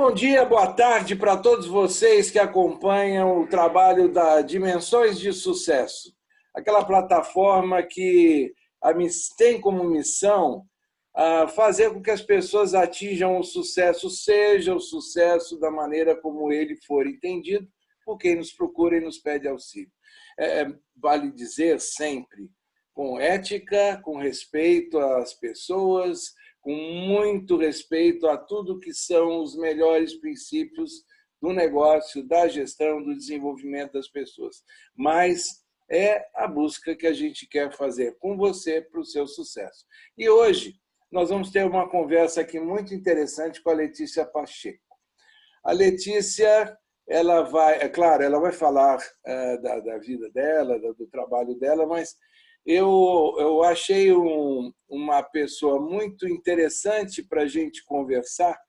bom dia, boa tarde para todos vocês que acompanham o trabalho da Dimensões de Sucesso, aquela plataforma que tem como missão fazer com que as pessoas atinjam o sucesso, seja o sucesso da maneira como ele for entendido, por quem nos procura e nos pede auxílio. Vale dizer sempre, com ética, com respeito às pessoas, com muito respeito a tudo que são os melhores princípios do negócio, da gestão, do desenvolvimento das pessoas. Mas é a busca que a gente quer fazer com você para o seu sucesso. E hoje nós vamos ter uma conversa aqui muito interessante com a Letícia Pacheco. A Letícia, ela vai, é claro, ela vai falar da vida dela, do trabalho dela, mas eu achei uma pessoa muito interessante para a gente conversar,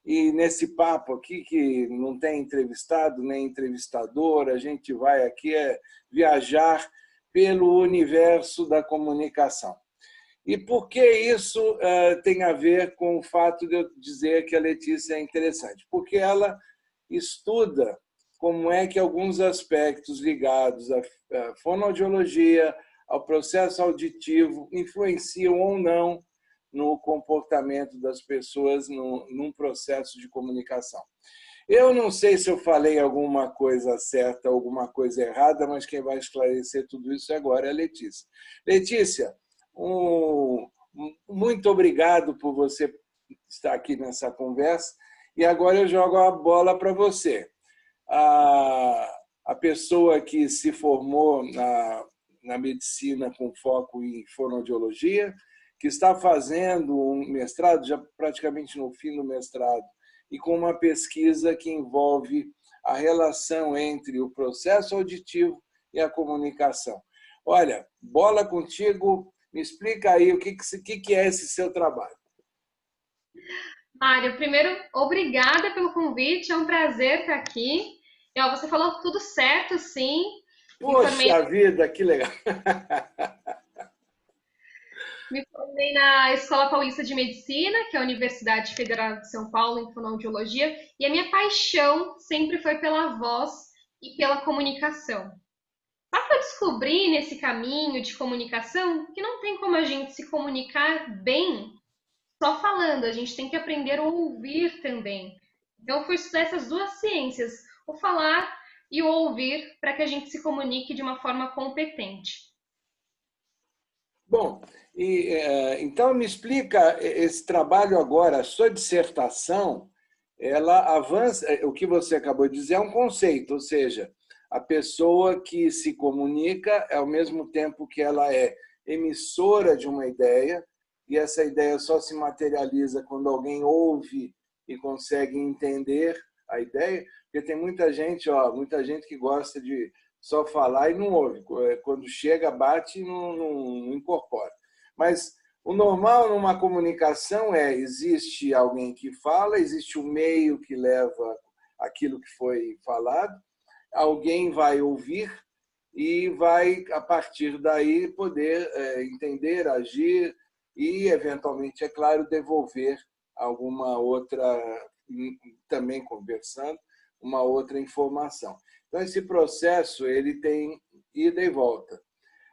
e nesse papo aqui, que não tem entrevistado nem entrevistador, a gente vai aqui viajar pelo universo da comunicação. E por que isso tem a ver com o fato de eu dizer que a Letícia é interessante? Porque ela estuda como é que alguns aspectos ligados à fonoaudiologia, ao processo auditivo, influenciam ou não no comportamento das pessoas num processo de comunicação. Eu não sei se eu falei alguma coisa certa, alguma coisa errada, mas quem vai esclarecer tudo isso agora é a Letícia. Letícia, muito obrigado por você estar aqui nessa conversa, e agora eu jogo a bola para você. A pessoa que se formou na medicina com foco em fonoaudiologia, que está fazendo um mestrado, já praticamente no fim do mestrado, e com uma pesquisa que envolve a relação entre o processo auditivo e a comunicação. Olha, bola contigo, me explica aí o que é esse seu trabalho. Mário, primeiro, obrigada pelo convite, é um prazer estar aqui. Você falou tudo certo, sim. Poxa vida, que legal! Me formei na Escola Paulista de Medicina, que é a Universidade Federal de São Paulo, em fonoaudiologia, e a minha paixão sempre foi pela voz e pela comunicação. Só que eu descobri nesse caminho de comunicação que não tem como a gente se comunicar bem só falando, a gente tem que aprender a ouvir também. Então, eu fui estudar essas duas ciências, o falar e o ouvir, para que a gente se comunique de uma forma competente. Bom, então me explica esse trabalho agora, a sua dissertação, ela avança, o que você acabou de dizer é um conceito, ou seja, a pessoa que se comunica ao mesmo tempo que ela é emissora de uma ideia, e essa ideia só se materializa quando alguém ouve e consegue entender a ideia, porque tem muita gente que gosta de só falar e não ouve. Quando chega, bate e não incorpora. Mas o normal numa comunicação existe alguém que fala, existe um meio que leva aquilo que foi falado, alguém vai ouvir e vai, a partir daí, poder entender, agir e, eventualmente, é claro, devolver alguma outra, também conversando, uma outra informação. Então, esse processo ele tem ida e volta.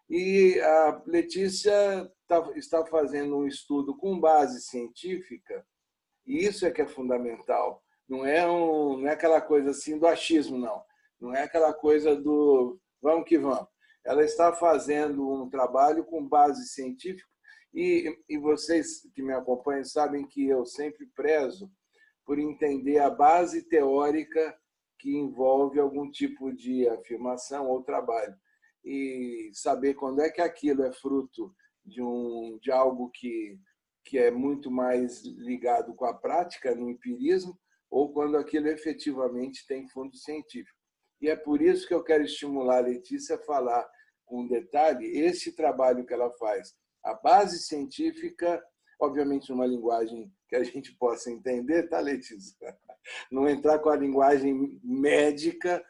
E a Letícia está fazendo um estudo com base científica, e isso é que é fundamental. Não é aquela coisa assim do achismo, não. Não é aquela coisa do vamos que vamos. Ela está fazendo um trabalho com base científica, e vocês que me acompanham sabem que eu sempre prezo por entender a base teórica que envolve algum tipo de afirmação ou trabalho, e saber quando é que aquilo é fruto de algo que é muito mais ligado com a prática, no empirismo, ou quando aquilo efetivamente tem fundo científico. E é por isso que eu quero estimular a Letícia a falar com detalhe esse trabalho que ela faz. A base científica, obviamente numa linguagem que a gente possa entender, tá, Letícia? Não entrar com a linguagem médica,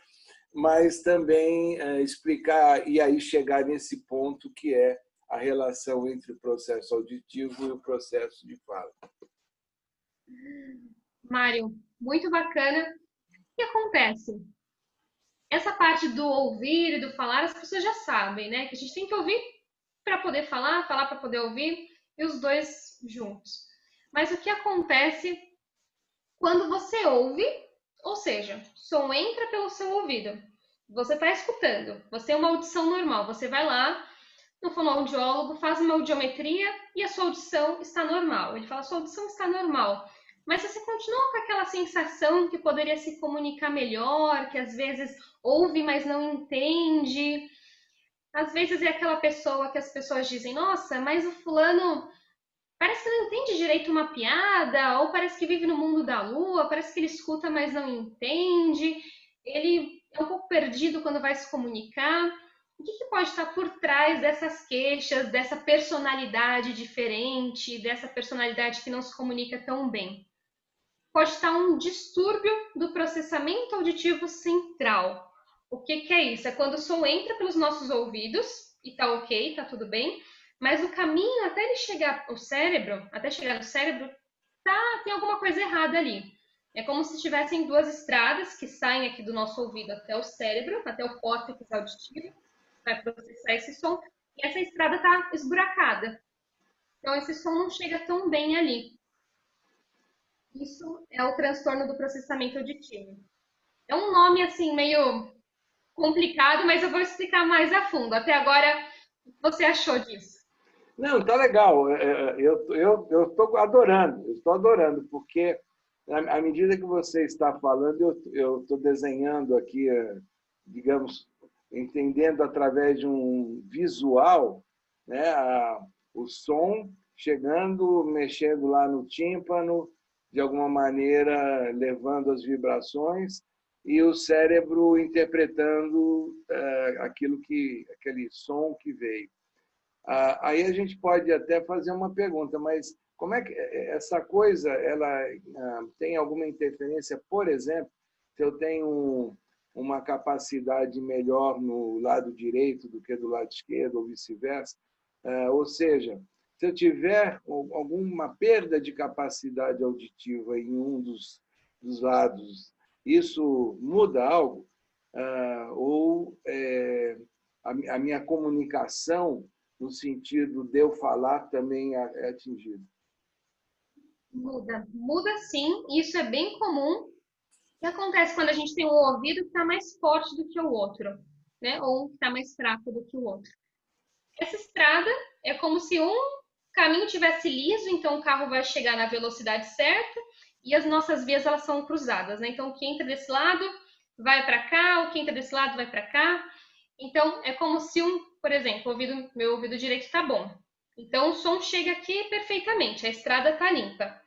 mas também explicar e aí chegar nesse ponto que é a relação entre o processo auditivo e o processo de fala. Mário, muito bacana. O que acontece? Essa parte do ouvir e do falar, as pessoas já sabem, né? Que a gente tem que ouvir para poder falar, falar para poder ouvir, e os dois juntos. Mas o que acontece quando você ouve, ou seja, o som entra pelo seu ouvido, você está escutando, você é uma audição normal, você vai lá no fonoaudiólogo, faz uma audiometria e a sua audição está normal. Ele fala, sua audição está normal. Mas você continua com aquela sensação que poderia se comunicar melhor, que às vezes ouve, mas não entende. Às vezes é aquela pessoa que as pessoas dizem, nossa, mas o fulano parece que não entende direito uma piada, ou parece que vive no mundo da lua, parece que ele escuta, mas não entende. Ele é um pouco perdido quando vai se comunicar. O que pode estar por trás dessas queixas, dessa personalidade diferente, dessa personalidade que não se comunica tão bem? Pode estar um distúrbio do processamento auditivo central. O que é isso? É quando o som entra pelos nossos ouvidos, e tá ok, tá tudo bem, mas o caminho até ele chegar ao cérebro, até chegar no cérebro, tem alguma coisa errada ali. É como se tivessem duas estradas que saem aqui do nosso ouvido até o cérebro, até o córtex auditivo, vai processar esse som, e essa estrada está esburacada. Então, esse som não chega tão bem ali. Isso é o transtorno do processamento auditivo. É um nome, assim, meio complicado, mas eu vou explicar mais a fundo. Até agora, o que você achou disso? Não, tá legal. Eu estou adorando, porque à medida que você está falando, eu estou desenhando aqui, digamos, entendendo através de um visual, né, o som chegando, mexendo lá no tímpano, de alguma maneira levando as vibrações e o cérebro interpretando aquele som que veio. Aí a gente pode até fazer uma pergunta, mas como é que essa coisa ela tem alguma interferência? Por exemplo, se eu tenho uma capacidade melhor no lado direito do que do lado esquerdo, ou vice-versa, ou seja, se eu tiver alguma perda de capacidade auditiva em um dos lados, isso muda algo? Ou a minha comunicação no sentido de eu falar também é atingido? Muda. Muda sim, e isso é bem comum. O que acontece quando a gente tem um ouvido que está mais forte do que o outro, né? Ou um que está mais fraco do que o outro. Essa estrada é como se um caminho tivesse liso, então o carro vai chegar na velocidade certa e as nossas vias elas são cruzadas, né? Então o que entra desse lado vai para cá, o que entra desse lado vai para cá. Então é como se por exemplo, meu ouvido direito está bom. Então o som chega aqui perfeitamente, a estrada está limpa.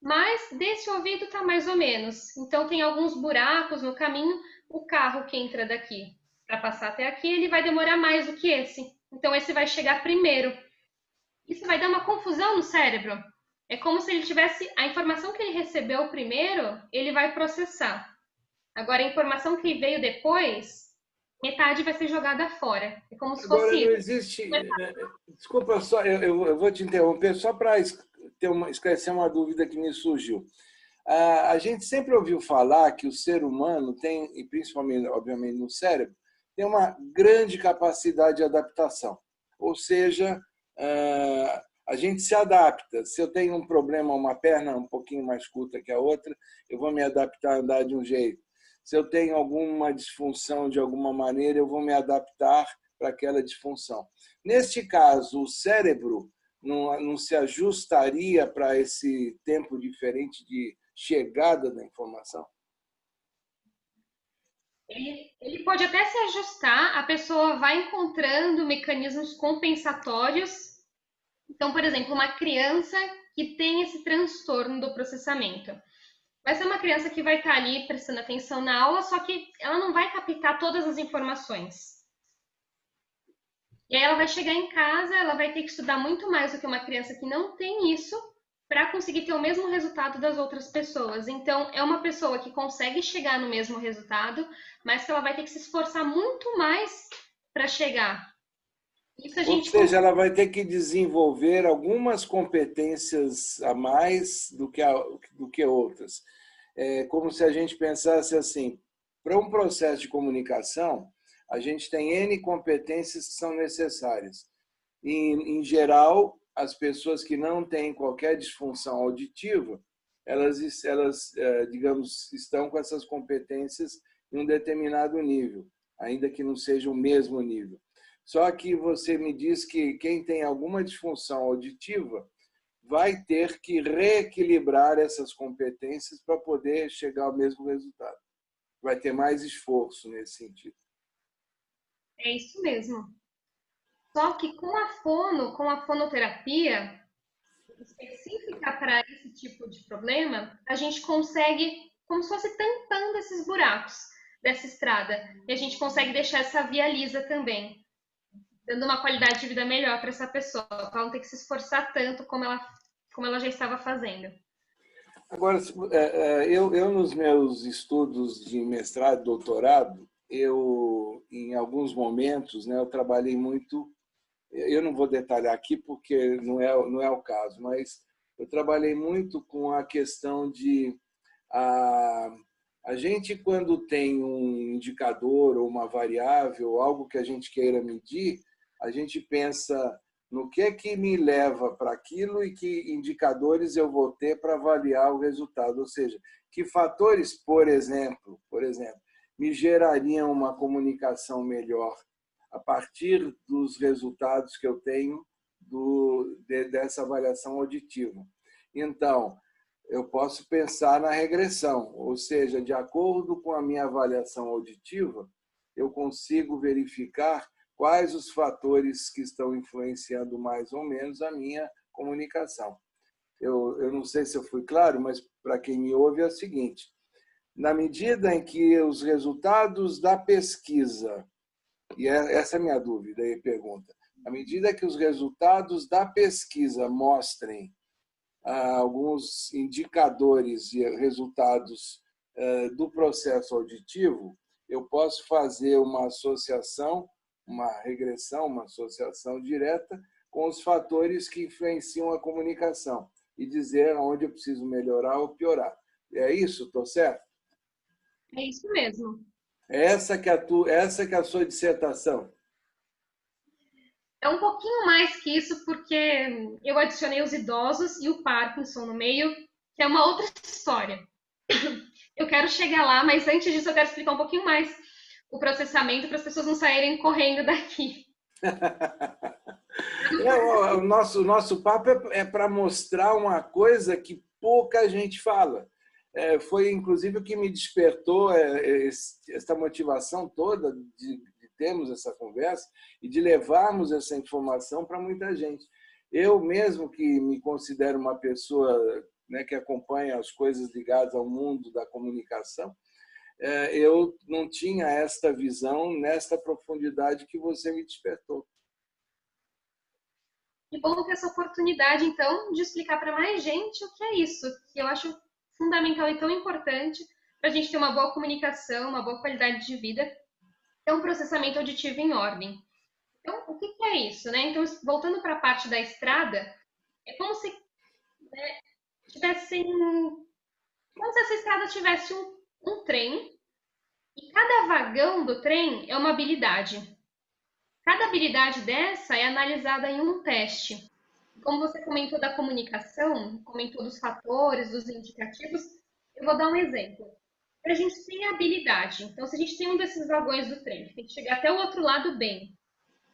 Mas desse ouvido está mais ou menos. Então tem alguns buracos no caminho. O carro que entra daqui para passar até aqui, ele vai demorar mais do que esse. Então esse vai chegar primeiro. Isso vai dar uma confusão no cérebro. É como se ele tivesse a informação que ele recebeu primeiro, ele vai processar. Agora a informação que veio depois, metade vai ser jogada fora. É como se Agora, não fosse existe. Desculpa, só, eu vou te interromper só para esclarecer uma dúvida que me surgiu. A gente sempre ouviu falar que o ser humano tem, e principalmente, obviamente, no cérebro, tem uma grande capacidade de adaptação. Ou seja, a gente se adapta. Se eu tenho um problema, uma perna um pouquinho mais curta que a outra, eu vou me adaptar a andar de um jeito. Se eu tenho alguma disfunção de alguma maneira, eu vou me adaptar para aquela disfunção. Neste caso, o cérebro não se ajustaria para esse tempo diferente de chegada da informação? Ele pode até se ajustar, a pessoa vai encontrando mecanismos compensatórios. Então, por exemplo, uma criança que tem esse transtorno do processamento. Vai ser uma criança que vai estar ali prestando atenção na aula, só que ela não vai captar todas as informações. E aí ela vai chegar em casa, ela vai ter que estudar muito mais do que uma criança que não tem isso para conseguir ter o mesmo resultado das outras pessoas. Então, é uma pessoa que consegue chegar no mesmo resultado, mas que ela vai ter que se esforçar muito mais para chegar. Isso a Ou gente seja, ela vai ter que desenvolver algumas competências a mais do que outras. É como se a gente pensasse assim, para um processo de comunicação, a gente tem N competências que são necessárias. E, em geral, as pessoas que não têm qualquer disfunção auditiva, elas, digamos, estão com essas competências em um determinado nível, ainda que não seja o mesmo nível. Só que você me diz que quem tem alguma disfunção auditiva vai ter que reequilibrar essas competências para poder chegar ao mesmo resultado. Vai ter mais esforço nesse sentido. É isso mesmo. Só que com a fonoterapia específica para esse tipo de problema, a gente consegue, como se fosse tampando esses buracos dessa estrada. E a gente consegue deixar essa via lisa também, dando uma qualidade de vida melhor para essa pessoa, para ela não ter que se esforçar tanto como ela já estava fazendo. Agora, eu nos meus estudos de mestrado e doutorado, em alguns momentos, né, eu trabalhei muito, eu não vou detalhar aqui porque não é o caso, mas eu trabalhei muito com a questão de a, a gente, quando tem um indicador ou uma variável, algo que a gente queira medir, a gente pensa no que é que me leva para aquilo e que indicadores eu vou ter para avaliar o resultado. Ou seja, que fatores, por exemplo, me gerariam uma comunicação melhor a partir dos resultados que eu tenho dessa avaliação auditiva. Então, eu posso pensar na regressão, ou seja, de acordo com a minha avaliação auditiva, eu consigo verificar quais os fatores que estão influenciando mais ou menos a minha comunicação. Eu não sei se eu fui claro, mas para quem me ouve é o seguinte: na medida em que os resultados da pesquisa, e essa é a minha dúvida e pergunta, à medida que os resultados da pesquisa mostrem alguns indicadores e resultados do processo auditivo, eu posso fazer uma associação, uma regressão, uma associação direta com os fatores que influenciam a comunicação e dizer onde eu preciso melhorar ou piorar. É isso? Estou certo? É isso mesmo. Essa que é a sua dissertação. É um pouquinho mais que isso, porque eu adicionei os idosos e o Parkinson no meio, que é uma outra história. Eu quero chegar lá, mas antes disso eu quero explicar um pouquinho mais o processamento para as pessoas não saírem correndo daqui. O nosso papo é para mostrar uma coisa que pouca gente fala. Foi, inclusive, o que me despertou essa motivação toda de termos essa conversa e de levarmos essa informação para muita gente. Eu mesmo, que me considero uma pessoa, né, que acompanha as coisas ligadas ao mundo da comunicação, eu não tinha esta visão nesta profundidade que você me despertou. E bom ter essa oportunidade, então, de explicar para mais gente o que é isso, que eu acho fundamental e tão importante para a gente ter uma boa comunicação, uma boa qualidade de vida, é um processamento auditivo em ordem. Então, o que é isso, né? Então, voltando para a parte da estrada, é como se tivessem, como se essa estrada tivesse um trem, e cada vagão do trem é uma habilidade. Cada habilidade dessa é analisada em um teste. Como você comentou da comunicação, comentou dos fatores, dos indicativos, eu vou dar um exemplo. Para a gente ter habilidade, então se a gente tem um desses vagões do trem, que tem que chegar até o outro lado bem,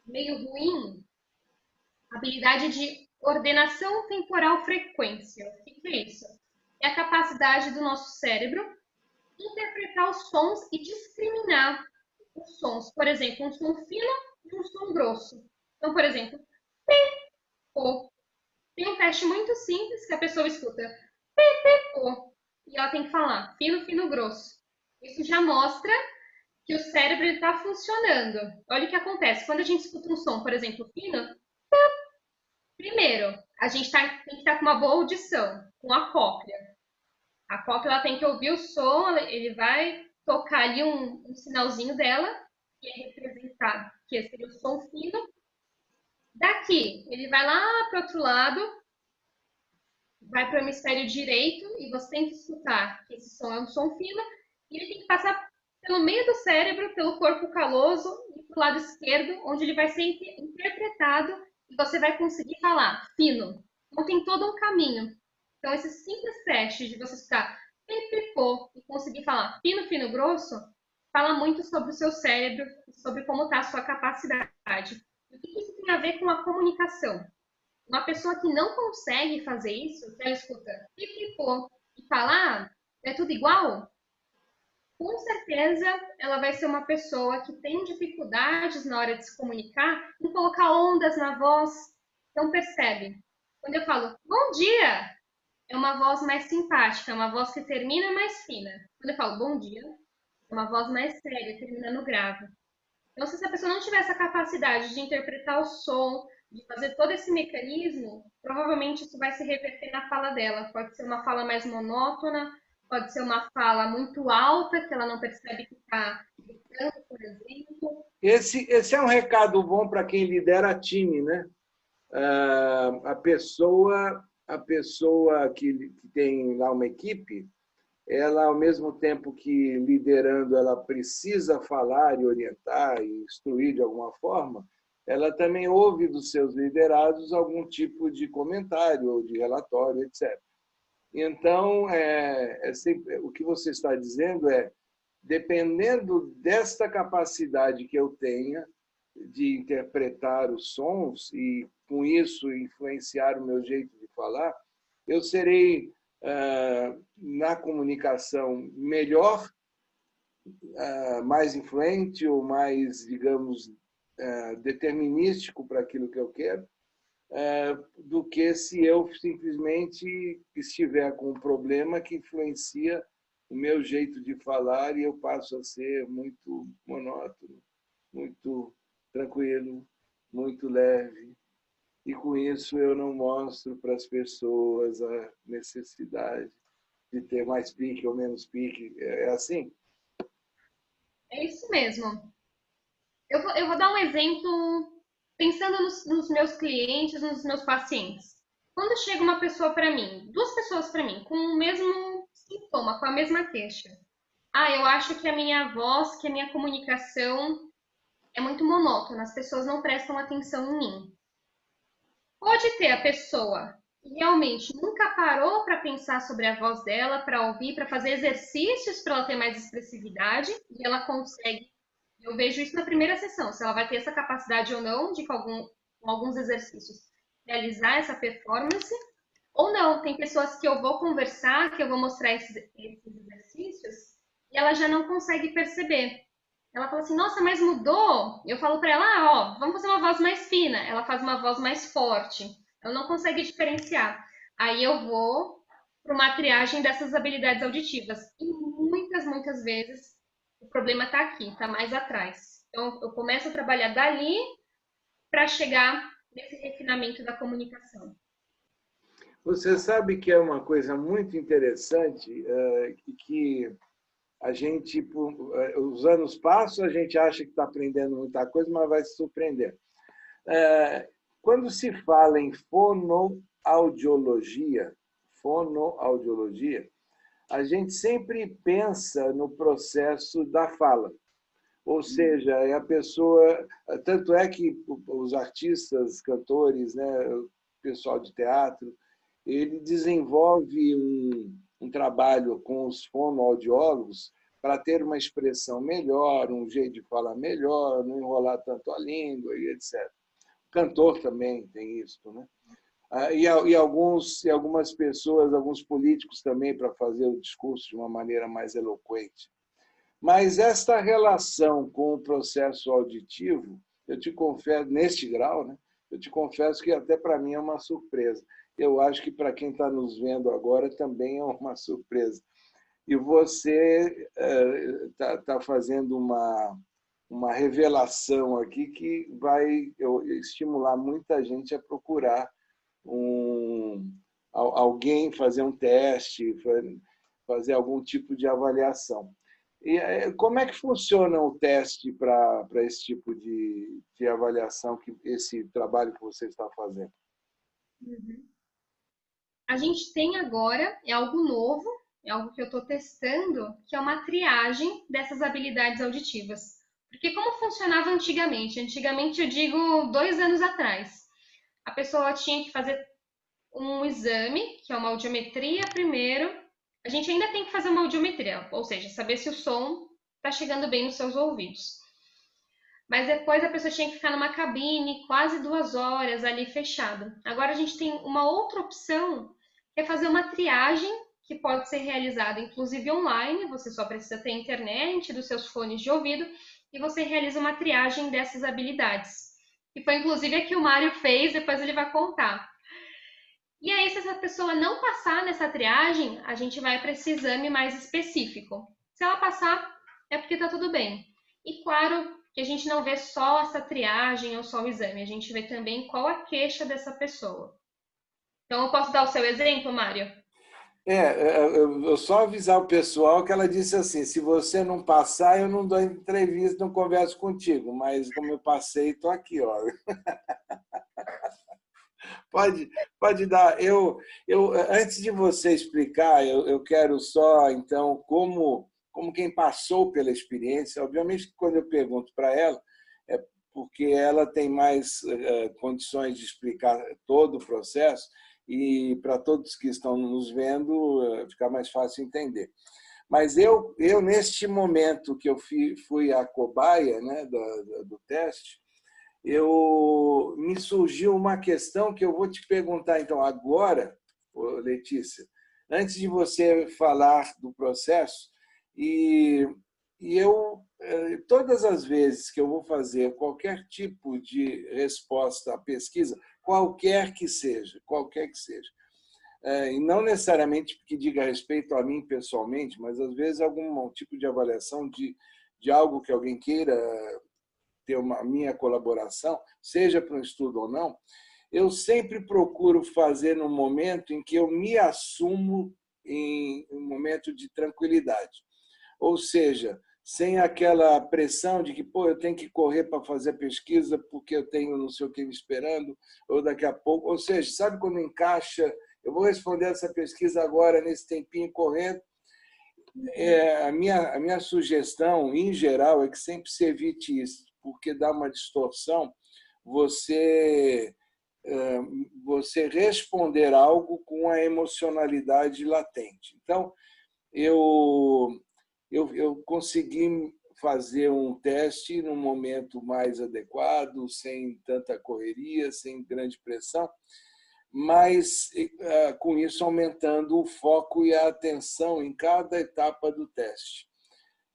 meio ruim, habilidade de ordenação temporal frequência. O que é isso? É a capacidade do nosso cérebro interpretar os sons e discriminar os sons. Por exemplo, um som fino e um som grosso. Então, por exemplo, P, O. Tem um teste muito simples que a pessoa escuta P, P, O. E ela tem que falar fino, fino, grosso. Isso já mostra que o cérebro está funcionando. Olha o que acontece. Quando a gente escuta um som, por exemplo, fino, primeiro, a gente tem que estar com uma boa audição, com a cóclea. A cóclea ela tem que ouvir o som, ele vai tocar ali um sinalzinho dela, que é representado, que seria o som fino. Daqui, ele vai lá para o outro lado, vai para o hemisfério direito e você tem que escutar que esse som é um som fino e ele tem que passar pelo meio do cérebro, pelo corpo caloso e para o lado esquerdo, onde ele vai ser interpretado e você vai conseguir falar fino. Então tem todo um caminho. Então esse simples teste de você escutar pipipô e conseguir falar fino, fino, grosso, fala muito sobre o seu cérebro, sobre como está a sua capacidade. E o que isso tem a ver com a comunicação? Uma pessoa que não consegue fazer isso, que ela escuta pipipô e fala, é tudo igual, com certeza ela vai ser uma pessoa que tem dificuldades na hora de se comunicar, em colocar ondas na voz. Então percebe, quando eu falo bom dia, é uma voz mais simpática, é uma voz que termina mais fina. Quando eu falo bom dia, é uma voz mais séria, termina no grave. Então, se essa pessoa não tiver essa capacidade de interpretar o som, de fazer todo esse mecanismo, provavelmente isso vai se reverter na fala dela. Pode ser uma fala mais monótona, pode ser uma fala muito alta, que ela não percebe que está gritando, por exemplo. Esse é um recado bom para quem lidera time, né? A pessoa que tem lá uma equipe, ela, ao mesmo tempo que liderando, ela precisa falar e orientar e instruir de alguma forma, ela também ouve dos seus liderados algum tipo de comentário ou de relatório, etc. Então, o que você está dizendo é, dependendo desta capacidade que eu tenha de interpretar os sons e, com isso, influenciar o meu jeito de falar, eu serei, na comunicação, melhor, mais influente ou mais, digamos, determinístico para aquilo que eu quero, do que se eu simplesmente estiver com um problema que influencia o meu jeito de falar e eu passo a ser muito monótono, muito tranquilo, muito leve. E com isso eu não mostro para as pessoas a necessidade de ter mais pique ou menos pique. É assim? É isso mesmo. Eu vou dar um exemplo pensando nos meus clientes, nos meus pacientes. Quando chega uma pessoa para mim, duas pessoas para mim, com o mesmo sintoma, com a mesma queixa. Eu acho que a minha voz, que a minha comunicação é muito monótona, as pessoas não prestam atenção em mim. Pode ter a pessoa que realmente nunca parou para pensar sobre a voz dela, para ouvir, para fazer exercícios para ela ter mais expressividade, e ela consegue. Eu vejo isso na primeira sessão, se ela vai ter essa capacidade ou não de, com alguns exercícios, realizar essa performance, ou não. Tem pessoas que eu vou conversar, que eu vou mostrar esses exercícios, e ela já não consegue perceber. Ela fala assim, nossa, mas mudou? Eu falo para ela, ó, vamos fazer uma voz mais fina. Ela faz uma voz mais forte. Ela não consegue diferenciar. Aí eu vou para uma triagem dessas habilidades auditivas. E muitas vezes o problema está aqui, está mais atrás. Então eu começo a trabalhar dali para chegar nesse refinamento da comunicação. Você sabe que é uma coisa muito interessante que a gente, os anos passam, a gente acha que está aprendendo muita coisa, mas vai se surpreender. Quando se fala em fonoaudiologia, a gente sempre pensa no processo da fala. Ou seja, é a pessoa... Tanto é que os artistas, cantores, né, o pessoal de teatro, ele desenvolve um trabalho com os fonoaudiólogos para ter uma expressão melhor, um jeito de falar melhor, não enrolar tanto a língua, e etc. O cantor também tem isso, né? E algumas pessoas, alguns políticos também, para fazer o discurso de uma maneira mais eloquente. Mas esta relação com o processo auditivo, eu te confesso, neste grau, né, eu te confesso que até para mim é uma surpresa. Eu acho que para quem está nos vendo agora também é uma surpresa. E você está fazendo uma revelação aqui que vai estimular muita gente a procurar alguém, fazer um teste, fazer algum tipo de avaliação. E como é que funciona o teste para esse tipo de avaliação, esse trabalho que você está fazendo? Uhum. A gente tem agora, é algo novo, é algo que eu estou testando, que é uma triagem dessas habilidades auditivas. Porque como funcionava antigamente? Antigamente eu digo 2 anos atrás. A pessoa tinha que fazer um exame, que é uma audiometria primeiro. A gente ainda tem que fazer uma audiometria, ou seja, saber se o som está chegando bem nos seus ouvidos. Mas depois a pessoa tinha que ficar numa cabine quase 2 horas ali fechado. Agora a gente tem uma outra opção, que é fazer uma triagem que pode ser realizada inclusive online, você só precisa ter internet dos seus fones de ouvido e você realiza uma triagem dessas habilidades. E foi inclusive a que o Mário fez, depois ele vai contar. E aí, se essa pessoa não passar nessa triagem, a gente vai para esse exame mais específico. Se ela passar, é porque está tudo bem. E claro que a gente não vê só essa triagem ou só o exame, a gente vê também qual a queixa dessa pessoa. Então, eu posso dar o seu exemplo, Mário? Eu só avisar o pessoal que ela disse assim, se você não passar, eu não dou entrevista, não converso contigo, mas como eu passei, estou aqui, ó. Pode dar. Antes de você explicar, eu quero só, então, como quem passou pela experiência, obviamente que quando eu pergunto para ela, é porque ela tem mais condições de explicar todo o processo e para todos que estão nos vendo, ficar mais fácil entender. Mas neste momento que eu fui a cobaia, né, do teste, me surgiu uma questão que eu vou te perguntar então agora, Letícia, antes de você falar do processo, e, todas as vezes que eu vou fazer qualquer tipo de resposta à pesquisa, qualquer que seja, e não necessariamente que diga respeito a mim pessoalmente, mas às vezes algum tipo de avaliação de algo que alguém queira ter a minha colaboração, seja para um estudo ou não, eu sempre procuro fazer no momento em que eu me assumo em um momento de tranquilidade. Ou seja, sem aquela pressão de que, pô, eu tenho que correr para fazer pesquisa porque eu tenho não sei o que me esperando, ou daqui a pouco. Ou seja, sabe quando encaixa, eu vou responder essa pesquisa agora, nesse tempinho correndo. A minha sugestão, em geral, é que sempre se evite isso, porque dá uma distorção você, você responder algo com a emocionalidade latente. Então, eu consegui fazer um teste num momento mais adequado, sem tanta correria, sem grande pressão, mas com isso aumentando o foco e a atenção em cada etapa do teste.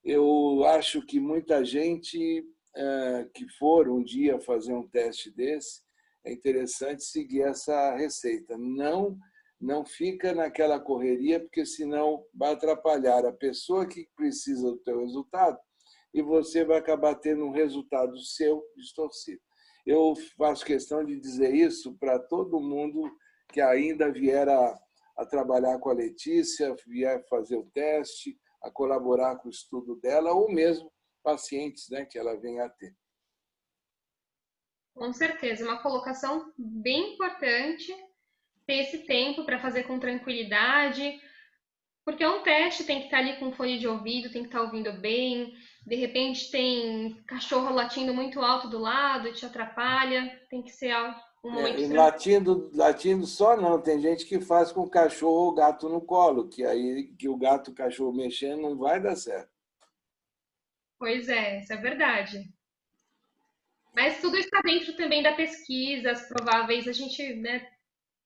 Eu acho que muita gente que for um dia fazer um teste desse, é interessante seguir essa receita. Não fica naquela correria, porque senão vai atrapalhar a pessoa que precisa do teu resultado e você vai acabar tendo um resultado seu distorcido. Eu faço questão de dizer isso para todo mundo que ainda vier a trabalhar com a Letícia, vier fazer o teste, a colaborar com o estudo dela, ou mesmo pacientes, né, que ela venha a ter. Com certeza, uma colocação bem importante, ter esse tempo para fazer com tranquilidade, porque é um teste, tem que estar ali com fone de ouvido, tem que estar ouvindo bem. De repente tem cachorro latindo muito alto do lado, te atrapalha. Tem que ser um momento E tranquilo. latindo só não, tem gente que faz com o cachorro ou o gato no colo, que aí que o gato e o cachorro mexendo não vai dar certo. Pois é, isso é verdade. Mas tudo está dentro também da pesquisa, as prováveis, a gente, né,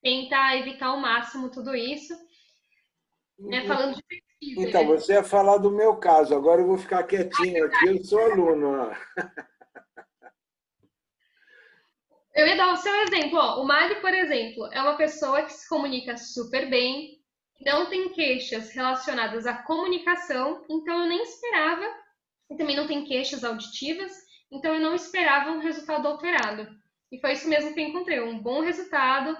tenta evitar ao máximo tudo isso, né? Falando de pesquisa, Então, você ia falar do meu caso, agora eu vou ficar quietinho aqui, eu sou aluno. Ó. eu ia dar o seu exemplo, ó. O Mari, por exemplo, é uma pessoa que se comunica super bem, não tem queixas relacionadas à comunicação, então eu nem esperava, e também não tem queixas auditivas, então eu não esperava um resultado alterado. E foi isso mesmo que eu encontrei, um bom resultado.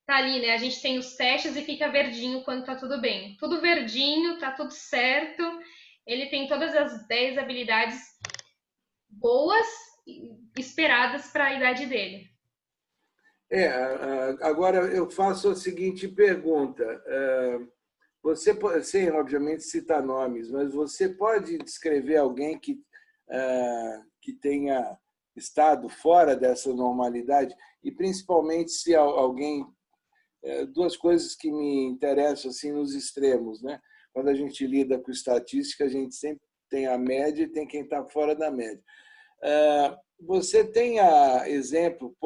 Tá ali, né? A gente tem os testes e fica verdinho quando tá tudo bem. Tudo verdinho, tá tudo certo. Ele tem todas as 10 habilidades boas esperadas para a idade dele. Agora eu faço a seguinte pergunta. Você, sem, obviamente, citar nomes, mas você pode descrever alguém que tenha estado fora dessa normalidade? E, principalmente, se alguém... Duas coisas que me interessam assim, nos extremos. Né? Quando a gente lida com estatística, a gente sempre tem a média e tem quem está fora da média. Você tem exemplo,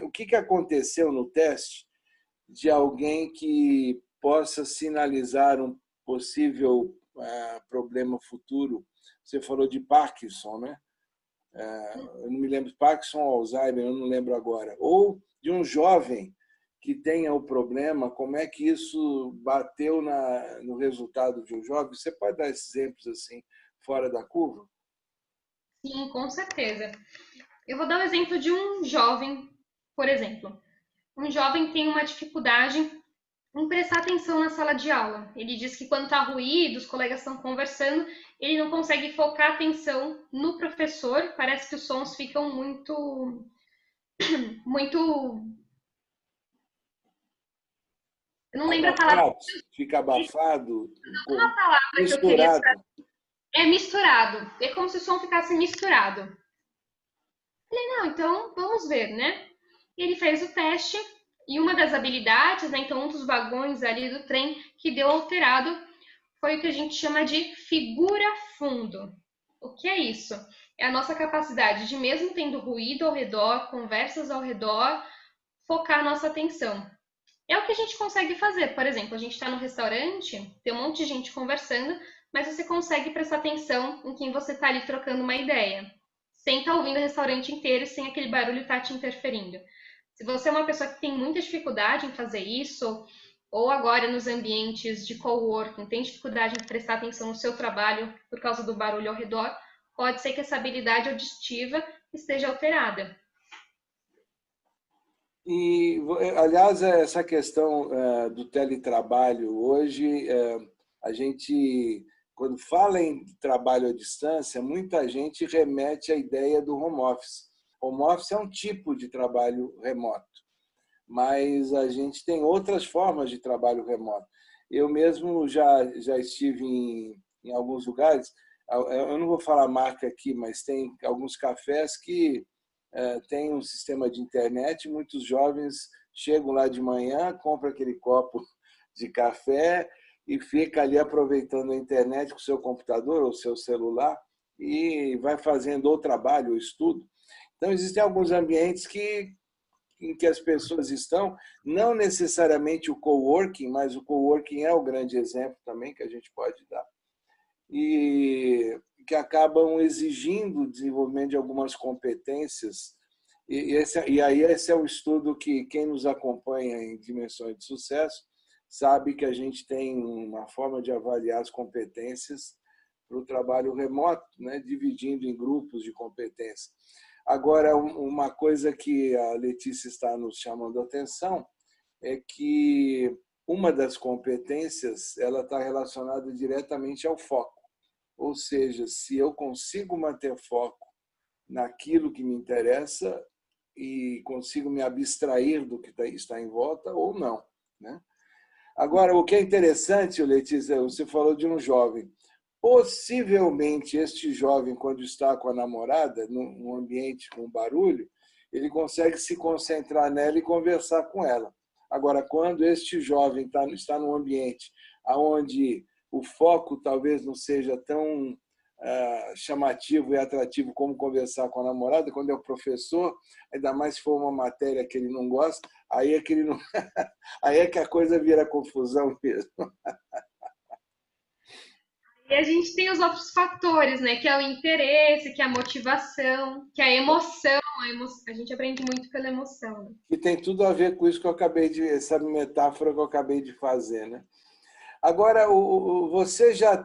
o que aconteceu no teste de alguém que possa sinalizar um possível problema futuro? Você falou de Parkinson, né? Eu não me lembro, Parkinson ou Alzheimer, eu não lembro agora. Ou de um jovem que tenha o problema, como é que isso bateu no resultado de um jovem? Você pode dar esses exemplos assim, fora da curva? Sim, com certeza. Eu vou dar o exemplo de um jovem, por exemplo. Um jovem tem uma dificuldade em prestar atenção na sala de aula. Ele diz que quando está ruído, os colegas estão conversando, ele não consegue focar a atenção no professor. Parece que os sons ficam muito. Eu não lembro a palavra. Abafado, fica abafado, Uma palavra que eu queria. misturado. É misturado. É como se o som ficasse misturado. Falei, não, então vamos ver, né? Ele fez o teste e uma das habilidades, né, então um dos vagões ali do trem que deu alterado foi o que a gente chama de figura fundo. O que é isso? É a nossa capacidade de, mesmo tendo ruído ao redor, conversas ao redor, focar a nossa atenção. É o que a gente consegue fazer. Por exemplo, a gente está no restaurante, tem um monte de gente conversando, mas você consegue prestar atenção em quem você está ali trocando uma ideia, sem estar ouvindo o restaurante inteiro e sem aquele barulho estar te interferindo. Se você é uma pessoa que tem muita dificuldade em fazer isso, ou agora nos ambientes de coworking, tem dificuldade em prestar atenção no seu trabalho por causa do barulho ao redor, pode ser que essa habilidade auditiva esteja alterada. E, aliás, essa questão do teletrabalho, hoje, a gente, quando fala em trabalho à distância, muita gente remete à ideia do home office. Home office é um tipo de trabalho remoto, mas a gente tem outras formas de trabalho remoto. Eu mesmo já estive em alguns lugares, eu não vou falar marca aqui, mas tem alguns cafés que tem um sistema de internet, muitos jovens chegam lá de manhã, compram aquele copo de café e fica ali aproveitando a internet com o seu computador ou seu celular e vai fazendo ou trabalho ou estudo. Então, existem alguns ambientes em que as pessoas estão, não necessariamente o coworking, mas o coworking é o grande exemplo também que a gente pode dar, e que acabam exigindo o desenvolvimento de algumas competências. E aí esse é um estudo que quem nos acompanha em Dimensões de Sucesso sabe que a gente tem uma forma de avaliar as competências para o trabalho remoto, né? Dividindo em grupos de competências. Agora, uma coisa que a Letícia está nos chamando a atenção é que uma das competências ela está relacionada diretamente ao foco. Ou seja, se eu consigo manter foco naquilo que me interessa e consigo me abstrair do que está em volta ou não. Né? Agora, o que é interessante, Letícia, você falou de um jovem. Possivelmente, este jovem, quando está com a namorada, num ambiente com barulho, ele consegue se concentrar nela e conversar com ela. Agora, quando este jovem está num ambiente onde o foco talvez não seja tão chamativo e atrativo como conversar com a namorada, quando é o professor, ainda mais se for uma matéria que ele não gosta, aí é que, ele não... aí é que a coisa vira confusão mesmo. E a gente tem os outros fatores, né? Que é o interesse, que é a motivação, que é a emoção. A gente aprende muito pela emoção. Né? E tem tudo a ver com isso que eu acabei de, essa metáfora que eu acabei de fazer, né? Agora, você já,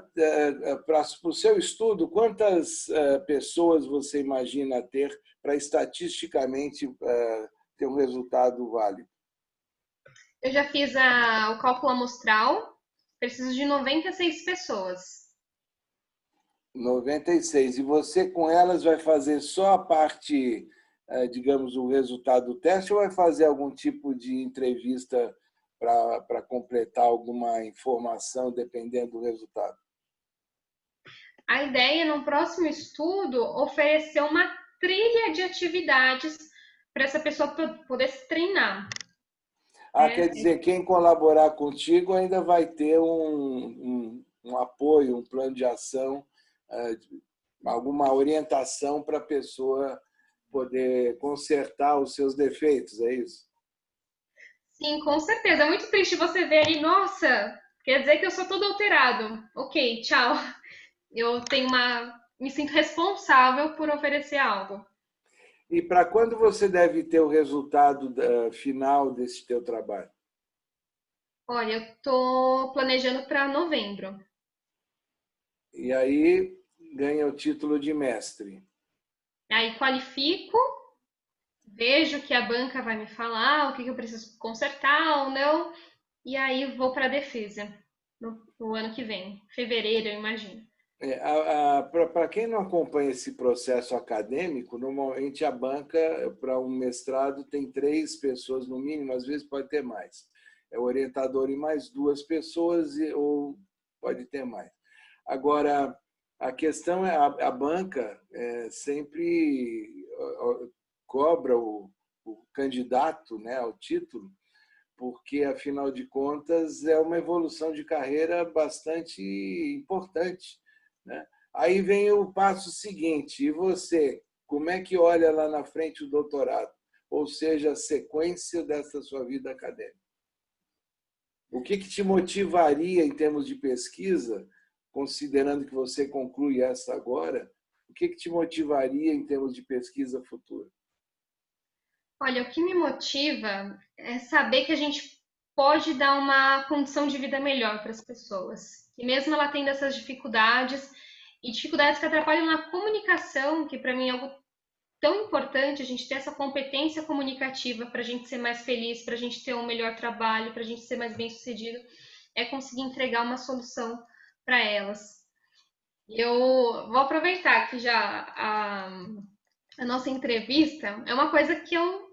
para o seu estudo, quantas pessoas você imagina ter para estatisticamente ter um resultado válido? Eu já fiz o cálculo amostral, preciso de 96 pessoas. 96. E você, com elas, vai fazer só a parte digamos, o resultado do teste ou vai fazer algum tipo de entrevista para completar alguma informação dependendo do resultado? A ideia, no próximo estudo, oferecer uma trilha de atividades para essa pessoa poder se treinar, Ah, né? quer dizer, quem colaborar contigo ainda vai ter um apoio, um plano de ação, alguma orientação para a pessoa poder consertar os seus defeitos, é isso? Sim, com certeza. É muito triste você ver ali, nossa, quer dizer que eu sou todo alterado. Ok, tchau. Eu tenho me sinto responsável por oferecer algo. E para quando você deve ter o resultado final desse teu trabalho? Olha, eu tô planejando para novembro. E aí ganha o título de mestre. Aí qualifico, vejo o que a banca vai me falar, o que eu preciso consertar ou não, e aí vou para a defesa no ano que vem, fevereiro, eu imagino. Para quem não acompanha esse processo acadêmico, normalmente a banca, para um mestrado, tem 3 pessoas no mínimo, às vezes pode ter mais. É o orientador e mais 2 pessoas, ou pode ter mais. Agora, a questão é a banca sempre cobra o candidato, né, ao título, porque, afinal de contas, é uma evolução de carreira bastante importante, né? Aí vem o passo seguinte, e você, como é que olha lá na frente o doutorado? Ou seja, a sequência dessa sua vida acadêmica. O que te motivaria em termos de pesquisa, considerando que você conclui essa agora, o que te motivaria em termos de pesquisa futura? Olha, o que me motiva é saber que a gente pode dar uma condição de vida melhor para as pessoas. Que mesmo ela tendo essas dificuldades, e dificuldades que atrapalham na comunicação, que para mim é algo tão importante, a gente ter essa competência comunicativa para a gente ser mais feliz, para a gente ter um melhor trabalho, para a gente ser mais bem-sucedido, é conseguir entregar uma solução para elas. Eu vou aproveitar que já a nossa entrevista é uma coisa que eu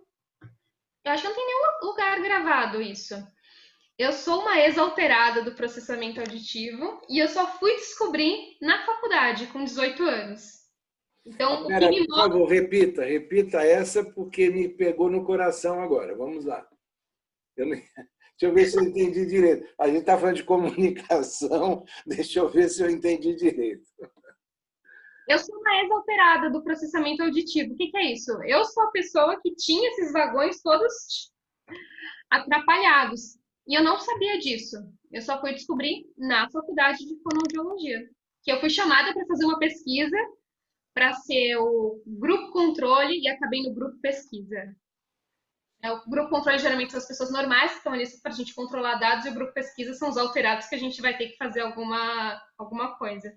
acho que não tem nenhum lugar gravado isso. Eu sou uma ex-alterada do processamento auditivo e eu só fui descobrir na faculdade, com 18 anos. Então, o que Espera, me por move. favor, repita essa porque me pegou no coração agora. Vamos lá. Deixa eu ver se eu entendi direito. A gente está falando de comunicação, deixa eu ver se eu entendi direito. Eu sou uma ex-alterada do processamento auditivo. O que é isso? Eu sou a pessoa que tinha esses vagões todos atrapalhados. E eu não sabia disso. Eu só fui descobrir na faculdade de fonoaudiologia. Que eu fui chamada para fazer uma pesquisa para ser o grupo controle e acabei no grupo pesquisa. O grupo controle geralmente são as pessoas normais que estão ali para a gente controlar dados e o grupo pesquisa são os alterados que a gente vai ter que fazer alguma coisa.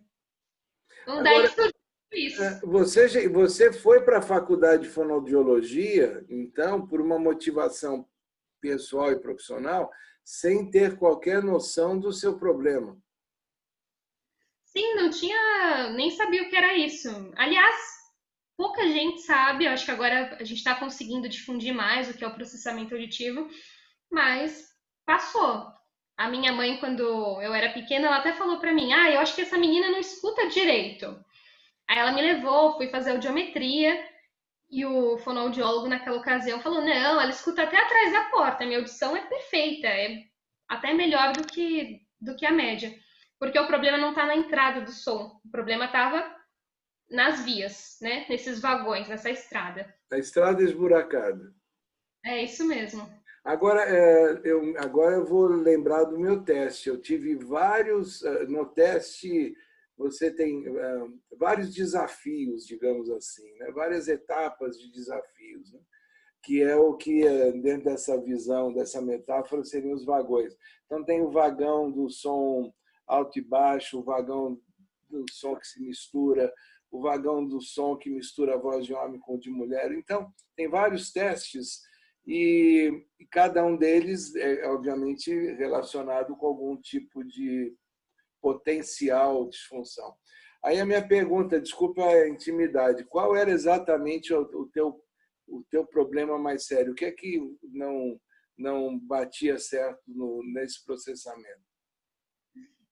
Então, daí Agora, que surgiu isso. você foi para a faculdade de fonoaudiologia, então, por uma motivação pessoal e profissional, sem ter qualquer noção do seu problema. Sim, não tinha, nem sabia o que era isso. Aliás, pouca gente sabe, eu acho que agora a gente está conseguindo difundir mais o que é o processamento auditivo, mas passou. A minha mãe, quando eu era pequena, ela até falou para mim: "Ah, eu acho que essa menina não escuta direito". Aí ela me levou, fui fazer audiometria e o fonoaudiólogo naquela ocasião falou: "Não, ela escuta até atrás da porta, minha audição é perfeita, é até melhor do que a média". Porque o problema não está na entrada do som, o problema estava nas vias, né? Nesses vagões, nessa estrada. A estrada esburacada. É isso mesmo. Agora eu vou lembrar do meu teste. Eu tive vários. No teste, você tem vários desafios, digamos assim, né? Várias etapas de desafios, né? Que é o que, dentro dessa visão, dessa metáfora, seriam os vagões. Então, tem o vagão do som alto e baixo, o vagão do som que se mistura, o vagão do som que mistura a voz de homem com de mulher. Então, tem vários testes e cada um deles é, obviamente, relacionado com algum tipo de potencial disfunção. Aí a minha pergunta, desculpa a intimidade, qual era exatamente o teu o teu problema mais sério? O que é que não batia certo nesse processamento?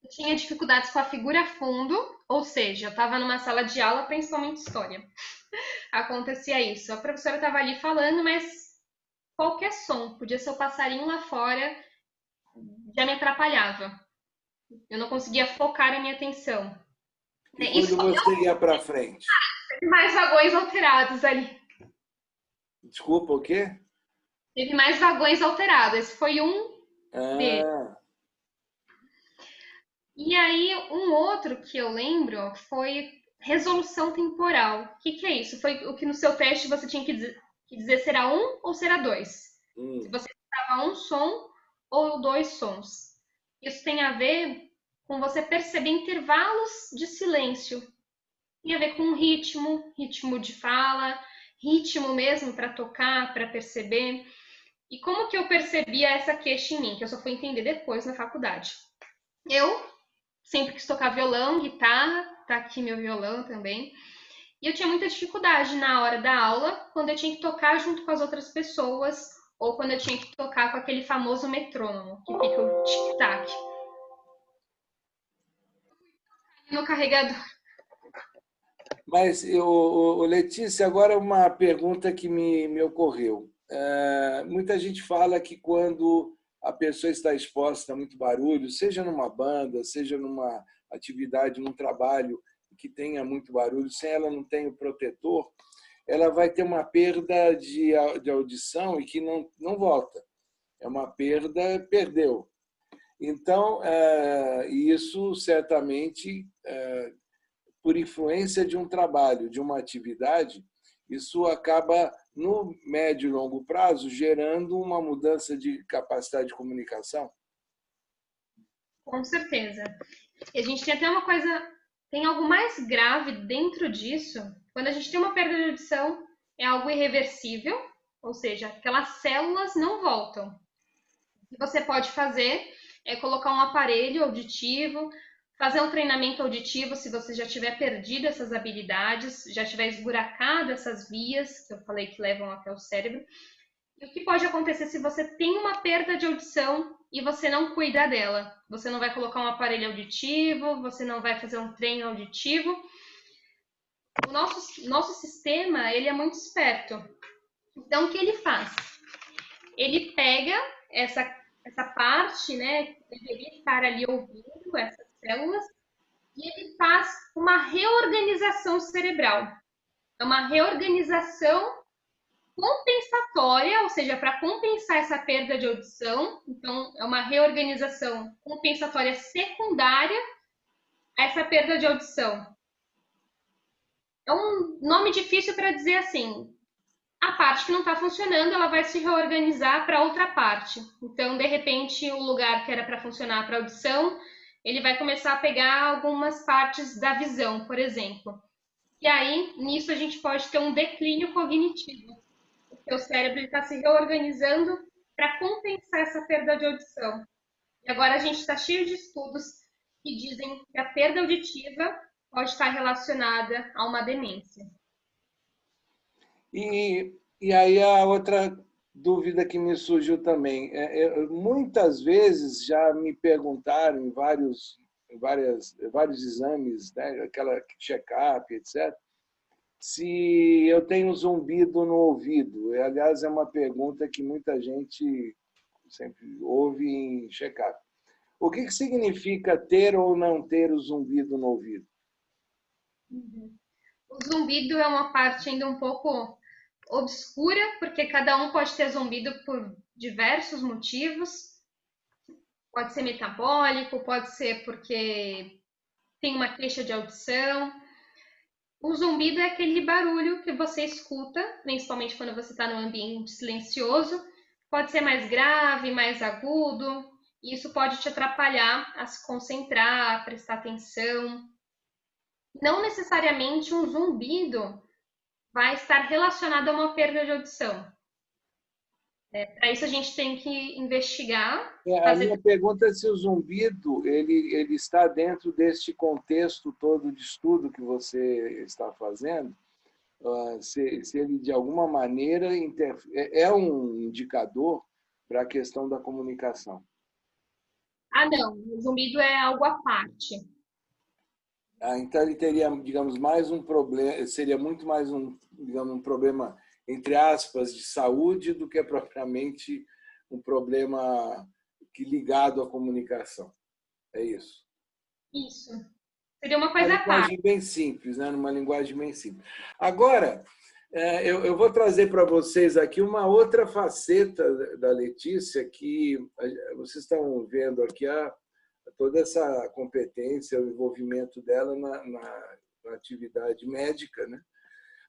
Eu tinha dificuldades com a figura fundo, ou seja, eu estava numa sala de aula, principalmente história. Acontecia isso. A professora estava ali falando, mas qualquer som, podia ser o passarinho lá fora, já me atrapalhava. Eu não conseguia focar a minha atenção. E quando você ia para frente? Teve mais vagões alterados ali. Desculpa, o quê? Teve mais vagões alterados. Esse foi um deles. Ah, E aí, um outro que eu lembro foi resolução temporal. O que é isso? Foi o que no seu teste você tinha que dizer se era um ou se era dois. Se você estava um som ou dois sons. Isso tem a ver com você perceber intervalos de silêncio. Tem a ver com ritmo, ritmo de fala, ritmo mesmo para tocar, para perceber. E como que eu percebia essa queixa em mim, que eu só fui entender depois na faculdade. Eu sempre quis tocar violão, guitarra, tá aqui meu violão também. E eu tinha muita dificuldade na hora da aula, quando eu tinha que tocar junto com as outras pessoas, ou quando eu tinha que tocar com aquele famoso metrônomo, que fica o tic-tac no carregador. mas, Letícia, agora uma pergunta que me ocorreu. Muita gente fala que quando a pessoa está exposta a muito barulho, seja numa banda, seja numa atividade, num trabalho que tenha muito barulho, sem ela não tem o protetor, ela vai ter uma perda de audição e que não volta. É uma perda, perdeu. Então, isso certamente, por influência de um trabalho, de uma atividade, isso acaba, no médio e longo prazo, gerando uma mudança de capacidade de comunicação? Com certeza. E a gente tem até uma coisa, tem algo mais grave dentro disso. Quando a gente tem uma perda de audição, é algo irreversível, ou seja, aquelas células não voltam. O que você pode fazer é colocar um aparelho auditivo, fazer um treinamento auditivo se você já tiver perdido essas habilidades, já tiver esburacado essas vias que eu falei que levam até o cérebro. E o que pode acontecer se você tem uma perda de audição e você não cuida dela? Você não vai colocar um aparelho auditivo, você não vai fazer um treino auditivo. O nosso sistema, ele é muito esperto. Então, o que ele faz? Ele pega essa parte, né, que deveria estar ali ouvindo essas células, e ele faz uma reorganização cerebral. É uma reorganização compensatória, ou seja, para compensar essa perda de audição. Então, é uma reorganização compensatória secundária a essa perda de audição. É um nome difícil para dizer assim. A parte que não está funcionando, ela vai se reorganizar para outra parte. Então, de repente, o lugar que era para funcionar para audição, ele vai começar a pegar algumas partes da visão, por exemplo. E aí, nisso, a gente pode ter um declínio cognitivo. O cérebro está se reorganizando para compensar essa perda de audição. E agora a gente está cheio de estudos que dizem que a perda auditiva pode estar relacionada a uma demência. E aí a outra dúvida que me surgiu também. Muitas vezes já me perguntaram em vários exames, né, aquela check-up, etc., se eu tenho zumbido no ouvido. Aliás, é uma pergunta que muita gente sempre ouve em check-up. O que significa ter ou não ter o zumbido no ouvido? O zumbido é uma parte ainda um pouco obscura, porque cada um pode ter zumbido por diversos motivos. Pode ser metabólico, pode ser porque tem uma queixa de audição. O zumbido é aquele barulho que você escuta, principalmente quando você está num ambiente silencioso. Pode ser mais grave, mais agudo, e isso pode te atrapalhar a se concentrar, a prestar atenção. Não necessariamente um zumbido vai estar relacionado a uma perda de audição. Para isso a gente tem que investigar, A minha pergunta é se o zumbido ele está dentro deste contexto todo de estudo que você está fazendo, se ele, de alguma maneira, é um indicador para a questão da comunicação. Ah, não, o zumbido é algo à parte. Então, ele teria, digamos, mais um problema, seria muito mais digamos, um problema, entre aspas, de saúde do que propriamente um problema ligado à comunicação. É isso. Isso. Seria uma Uma coisa à parte. linguagem bem simples, né? Numa linguagem bem simples. Agora, eu vou trazer para vocês aqui uma outra faceta da Letícia, que vocês estão vendo aqui toda essa competência, o envolvimento dela na atividade médica, né?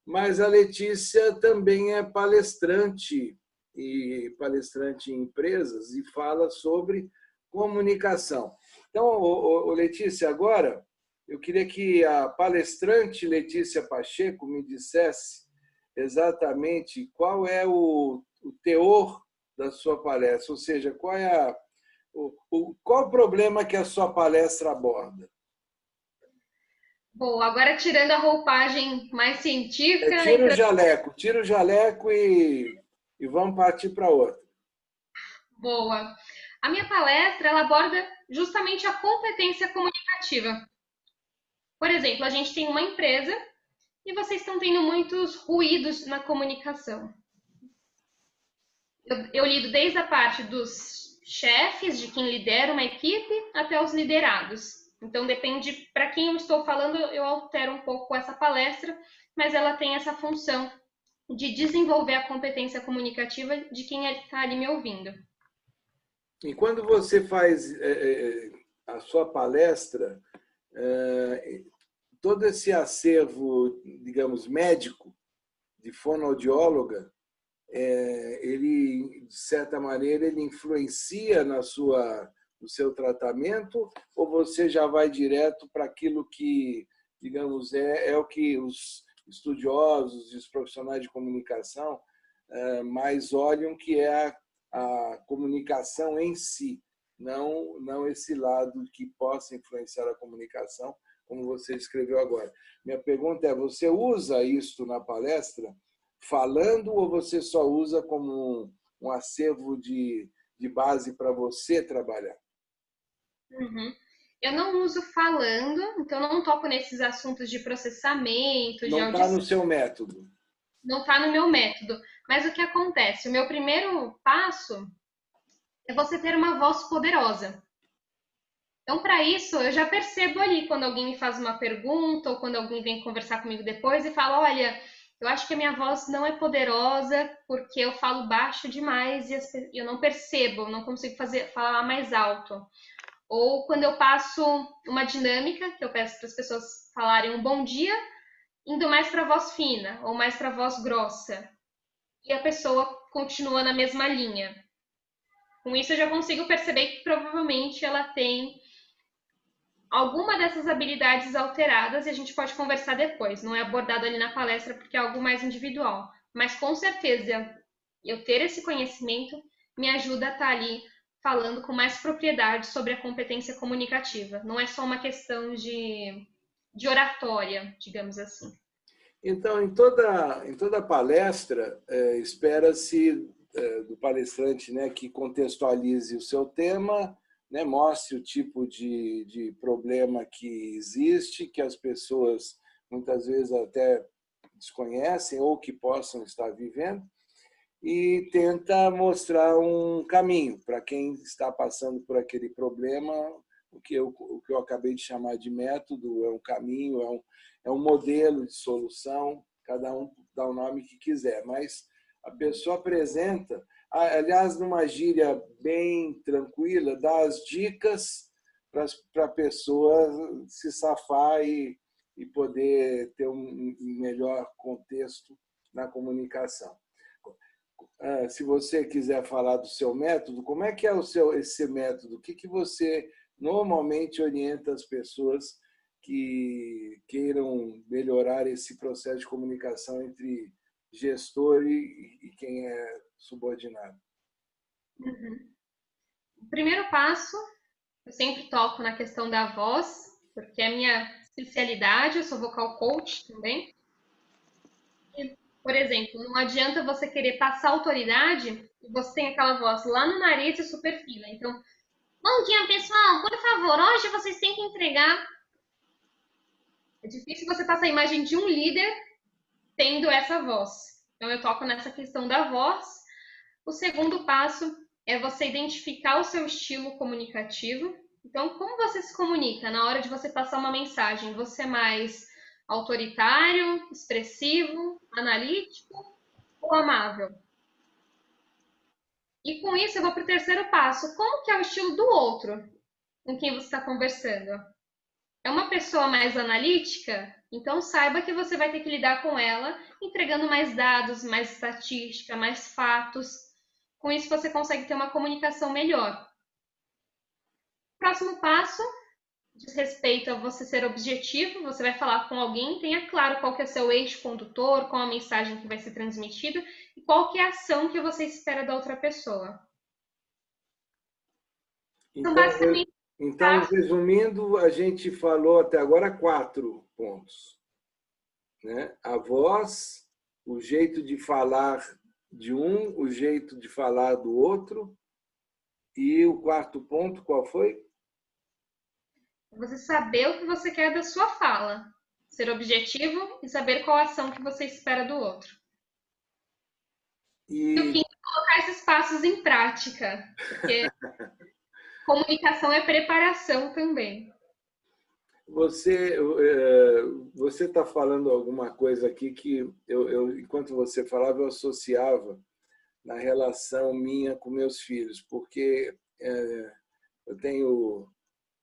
Mas a Letícia também é palestrante em empresas e fala sobre comunicação. Então, Letícia, agora eu queria que a palestrante Letícia Pacheco me dissesse exatamente qual é o teor da sua palestra, ou seja, qual o problema que a sua palestra aborda. Bom, agora tirando a roupagem mais científica, Tira o jaleco e vamos partir para outra. boa. A minha palestra ela aborda justamente a competência comunicativa. Por exemplo, a gente tem uma empresa e vocês estão tendo muitos ruídos na comunicação. Eu lido desde a parte dos chefes, de quem lidera uma equipe, até os liderados. Então, depende para quem eu estou falando, eu altero um pouco essa palestra, mas ela tem essa função de desenvolver a competência comunicativa de quem está ali me ouvindo. E quando você faz a sua palestra, todo esse acervo, digamos, médico, de fonoaudióloga, ele, de certa maneira, ele influencia no seu tratamento, ou você já vai direto para aquilo que, digamos, é o que os estudiosos e os profissionais de comunicação mais olham, que é a comunicação em si, não esse lado que possa influenciar a comunicação, como você escreveu agora. Minha pergunta é, você usa isso na palestra falando ou você só usa como um acervo de base para você trabalhar? Uhum. Eu não uso falando, então não toco nesses assuntos de processamento, de Não está no audição, seu método. não está no meu método. Mas o que acontece? O meu primeiro passo é você ter uma voz poderosa. Então, para isso, eu já percebo ali quando alguém me faz uma pergunta ou quando alguém vem conversar comigo depois e fala: olha, eu acho que a minha voz não é poderosa porque eu falo baixo demais e eu não percebo, não consigo falar mais alto. Ou quando eu passo uma dinâmica, que eu peço para as pessoas falarem um bom dia, indo mais para a voz fina ou mais para a voz grossa. E a pessoa continua na mesma linha. Com isso, eu já consigo perceber que provavelmente ela tem alguma dessas habilidades alteradas e a gente pode conversar depois. Não é abordado ali na palestra porque é algo mais individual. Mas com certeza, eu ter esse conhecimento me ajuda a estar ali falando com mais propriedade sobre a competência comunicativa. Não é só uma questão de oratória, digamos assim. Então, em toda palestra, espera-se do palestrante, né, que contextualize o seu tema, né, mostre o tipo de problema que existe, que as pessoas muitas vezes até desconhecem ou que possam estar vivendo, e tenta mostrar um caminho para quem está passando por aquele problema. O que eu acabei de chamar de método é um caminho, é um modelo de solução, cada um dá o nome que quiser, mas a pessoa apresenta, aliás, numa gíria bem tranquila, dá as dicas para a pessoa se safar e poder ter um melhor contexto na comunicação. Se você quiser falar do seu método, como é que é esse método? O que você normalmente orienta as pessoas que queiram melhorar esse processo de comunicação entre gestor e quem é subordinado? Uhum. O primeiro passo, eu sempre toco na questão da voz, porque é a minha especialidade, eu sou vocal coach também. Por exemplo, não adianta você querer passar autoridade e você tem aquela voz lá no nariz e super fina. Então, bom dia, pessoal. Por favor, hoje vocês têm que entregar. É difícil você passar a imagem de um líder tendo essa voz. Então, eu toco nessa questão da voz. O segundo passo é você identificar o seu estilo comunicativo. Então, como você se comunica na hora de você passar uma mensagem? Você é mais autoritário, expressivo, analítico ou amável? E com isso eu vou para o terceiro passo. Como que é o estilo do outro com quem você está conversando? É uma pessoa mais analítica? Então saiba que você vai ter que lidar com ela entregando mais dados, mais estatística, mais fatos. Com isso você consegue ter uma comunicação melhor. Próximo passo diz respeito a você ser objetivo. Você vai falar com alguém, tenha claro qual que é seu eixo condutor, qual a mensagem que vai ser transmitida e qual que é a ação que você espera da outra pessoa. Então, Então, basicamente, então, tá? resumindo, a gente falou até agora 4 pontos, né? A voz, o jeito de falar de um, o jeito de falar do outro, e o quarto ponto, qual foi? Você saber o que você quer da sua fala, ser objetivo e saber qual ação que você espera do outro. E o E quinto é colocar esses passos em prática, porque comunicação é preparação também. você você está falando alguma coisa aqui que enquanto você falava, eu associava na relação minha com meus filhos, porque eu tenho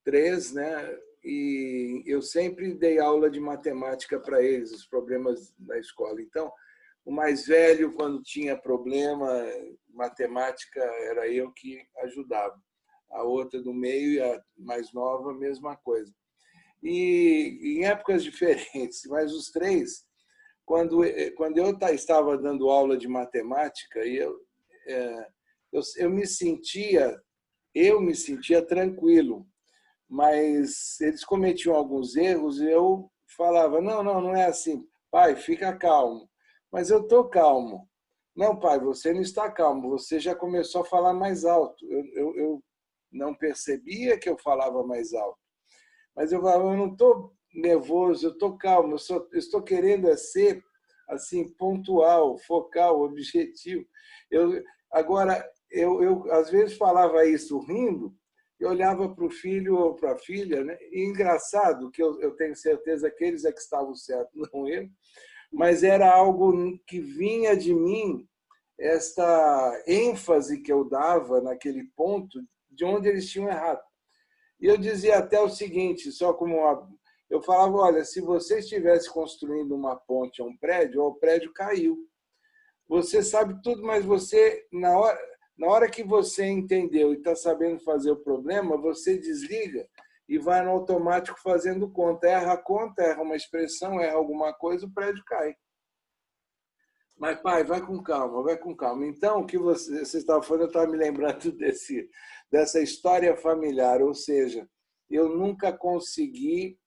3, né? E eu sempre dei aula de matemática para eles, os problemas da escola. Então, o mais velho, quando tinha problema, matemática, era eu que ajudava. A outra do meio e a mais nova, a mesma coisa. E em épocas diferentes, mas os 3, quando eu estava dando aula de matemática, eu me sentia tranquilo, mas eles cometiam alguns erros e eu falava, não, não, não é assim. Pai, fica calmo. Mas eu estou calmo. Não, pai, você não está calmo, você já começou a falar mais alto. Eu não percebia que eu falava mais alto. Mas eu falava, eu não estou nervoso, eu estou calmo, eu estou querendo ser assim pontual, focal, objetivo. Agora, eu às vezes falava isso rindo, e olhava para o filho ou para a filha, né? E engraçado que eu tenho certeza que eles é que estavam certos, não eu, mas era algo que vinha de mim, esta ênfase que eu dava naquele ponto de onde eles tinham errado. E eu dizia até o seguinte, só como eu falava, olha, se você estivesse construindo uma ponte a um prédio, o prédio caiu. Você sabe tudo, mas você, na hora que você entendeu e está sabendo fazer o problema, você desliga e vai no automático fazendo conta, erra uma expressão, erra alguma coisa, o prédio cai. Mas, pai, vai com calma, vai com calma. Então, o que você estava falando, eu estava me lembrando dessa história familiar, ou seja, eu nunca consegui.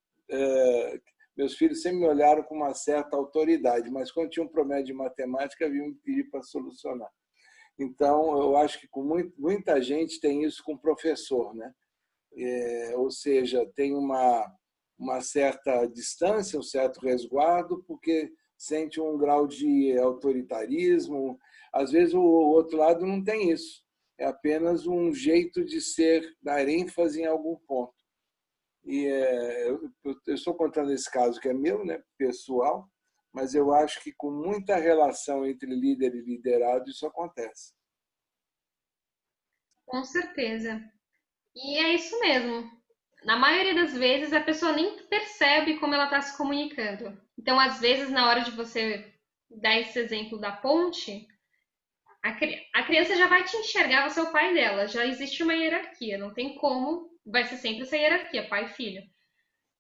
Meus filhos sempre me olharam com uma certa autoridade, mas quando tinha um problema de matemática, vinham me pedir para solucionar. Então, eu acho que com muita gente tem isso com o professor, né? Ou seja, tem uma certa distância, um certo resguardo, porque sente um grau de autoritarismo. Às vezes o outro lado não tem isso. É apenas um jeito de ser, dar ênfase em algum ponto. E eu estou contando esse caso que é meu, né, pessoal, mas eu acho que com muita relação entre líder e liderado isso acontece. Com certeza. E é isso mesmo. Na maioria das vezes, a pessoa nem percebe como ela está se comunicando. Então, às vezes, na hora de você dar esse exemplo da ponte, a criança já vai te enxergar, você é o pai dela. Já existe uma hierarquia, não tem como, vai ser sempre essa hierarquia, pai e filho.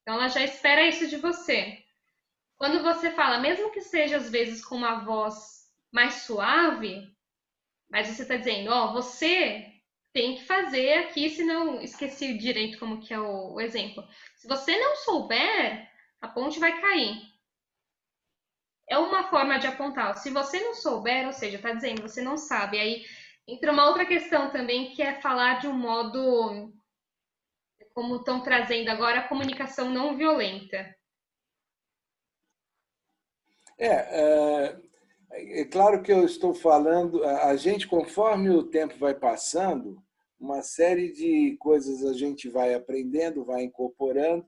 Então, ela já espera isso de você. Quando você fala, mesmo que seja às vezes com uma voz mais suave, mas você está dizendo, ó, você tem que fazer aqui, se não esqueci direito como que é o exemplo. Se você não souber, a ponte vai cair. é uma forma de apontar. Se você não souber, ou seja, está dizendo, você não sabe. Aí entra uma outra questão também, que é falar de um modo, como estão trazendo agora, a comunicação não violenta. É claro que eu estou falando, a gente, conforme o tempo vai passando, uma série de coisas a gente vai aprendendo, vai incorporando.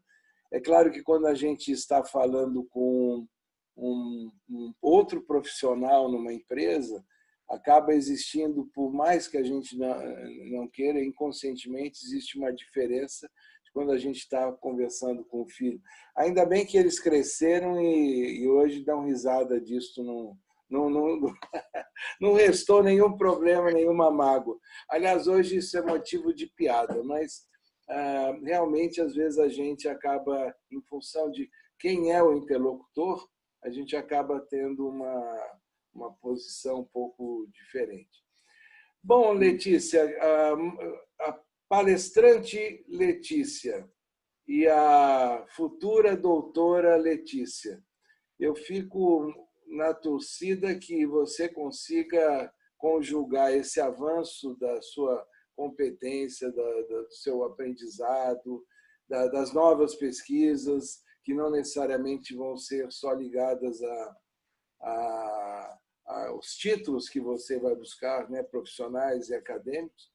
É claro que quando a gente está falando com um outro profissional numa empresa, acaba existindo, por mais que a gente não queira, inconscientemente existe uma diferença de quando a gente está conversando com o filho. Ainda bem que eles cresceram e hoje dão risada disso, não restou nenhum problema, nenhuma mágoa. Aliás, hoje isso é motivo de piada, mas realmente, às vezes, a gente acaba, em função de quem é o interlocutor, a gente acaba tendo uma posição um pouco diferente. Bom, Letícia, a palestrante Letícia e a futura doutora Letícia, eu fico na torcida que você consiga conjugar esse avanço da sua competência, do seu aprendizado, das novas pesquisas, que não necessariamente vão ser só ligadas aos títulos que você vai buscar, né, profissionais e acadêmicos,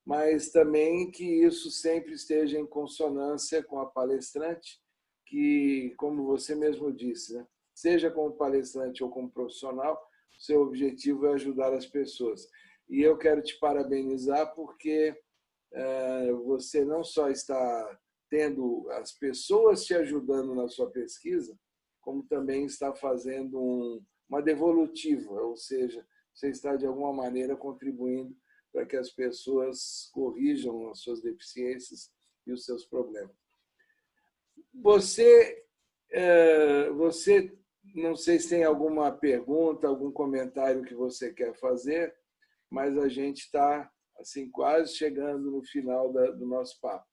mas também que isso sempre esteja em consonância com a palestrante, que, como você mesmo disse, né, seja como palestrante ou como profissional, seu objetivo é ajudar as pessoas. E eu quero te parabenizar porque você não só está tendo as pessoas te ajudando na sua pesquisa, como também está fazendo uma devolutiva, ou seja, você está de alguma maneira contribuindo para que as pessoas corrijam as suas deficiências e os seus problemas. Você não sei se tem alguma pergunta, algum comentário que você quer fazer, mas a gente está assim quase chegando no final do nosso papo.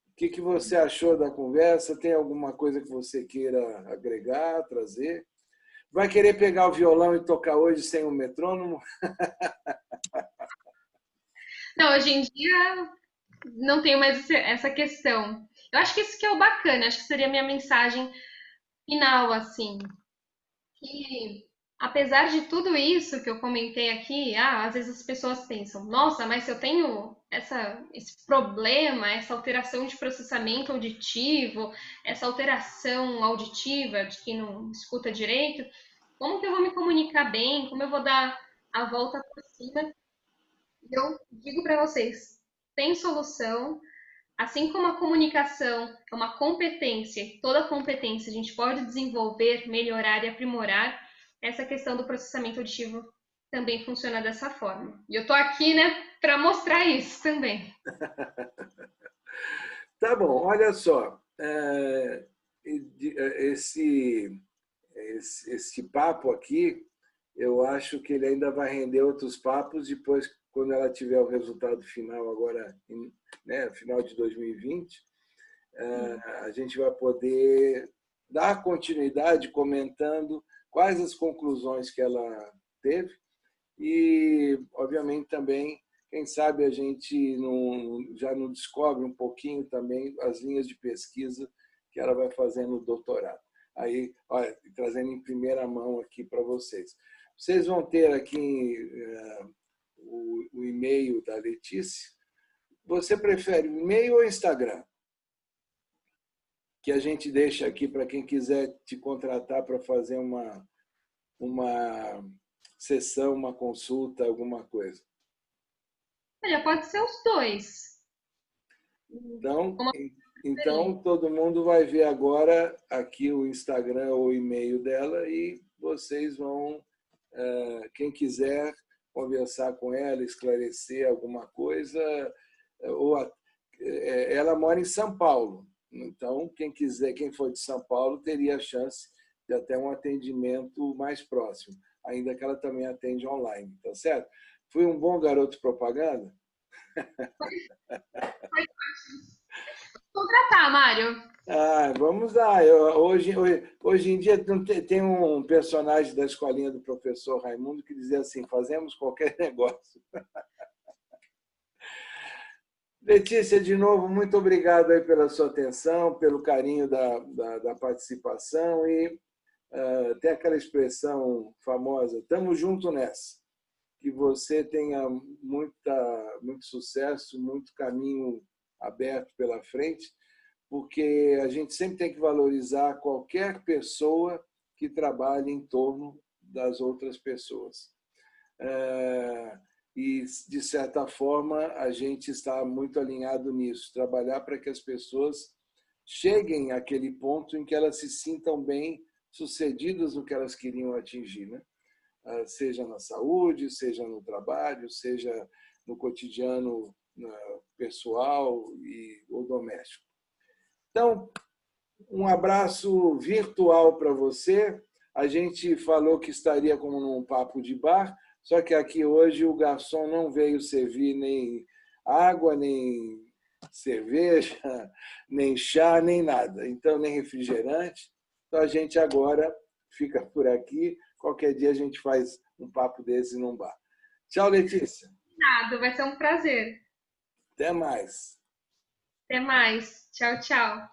O que você achou da conversa? Tem alguma coisa que você queira agregar, trazer? Vai querer pegar o violão e tocar hoje sem um metrônomo? Não, hoje em dia não tenho mais essa questão. Eu acho que isso que é o bacana, acho que seria a minha mensagem final, assim, que apesar de tudo isso que eu comentei aqui, às vezes as pessoas pensam, nossa, mas se eu tenho esse problema, essa alteração de processamento auditivo, essa alteração auditiva de quem não escuta direito, como que eu vou me comunicar bem? Como eu vou dar a volta por cima? Eu digo para vocês, tem solução. Assim como a comunicação é uma competência, toda competência a gente pode desenvolver, melhorar e aprimorar, essa questão do processamento auditivo também funciona dessa forma. E eu tô aqui, né, para mostrar isso também. Tá bom, olha só. Esse papo aqui, eu acho que ele ainda vai render outros papos depois, quando ela tiver o resultado final agora, né, final de 2020, a gente vai poder dar continuidade comentando quais as conclusões que ela teve e, obviamente, também, quem sabe a gente já não descobre um pouquinho também as linhas de pesquisa que ela vai fazer no doutorado. Aí, olha, trazendo em primeira mão aqui para vocês. Vocês vão ter aqui o e-mail da Letícia. Você prefere o e-mail ou Instagram? Que a gente deixa aqui para quem quiser te contratar para fazer uma sessão, uma consulta, alguma coisa. Olha, pode ser os dois. Então, todo mundo vai ver agora aqui o Instagram ou o e-mail dela e vocês vão, quem quiser conversar com ela, esclarecer alguma coisa, ela mora em São Paulo. Então, quem for de São Paulo teria a chance de até um atendimento mais próximo, ainda que ela também atende online, tá certo? Fui um bom garoto propaganda? Contratar, Mário. Vamos lá. Hoje em dia tem um personagem da escolinha do professor Raimundo que dizia assim: fazemos qualquer negócio. Letícia, de novo, muito obrigado aí pela sua atenção, pelo carinho da participação e tem aquela expressão famosa: estamos juntos nessa. Que você tenha muito sucesso, muito caminho aberto pela frente, porque a gente sempre tem que valorizar qualquer pessoa que trabalhe em torno das outras pessoas. E, de certa forma, a gente está muito alinhado nisso, trabalhar para que as pessoas cheguem àquele ponto em que elas se sintam bem sucedidas no que elas queriam atingir, né? Seja na saúde, seja no trabalho, seja no cotidiano pessoal ou doméstico. Então, um abraço virtual para você. A gente falou que estaria como num papo de bar, só que aqui hoje o garçom não veio servir nem água, nem cerveja, nem chá, nem nada. Então, nem refrigerante. Então, a gente agora fica por aqui. Qualquer dia a gente faz um papo desse num bar. Tchau, Letícia. Nada, vai ser um prazer. Até mais. Até mais. Tchau, tchau.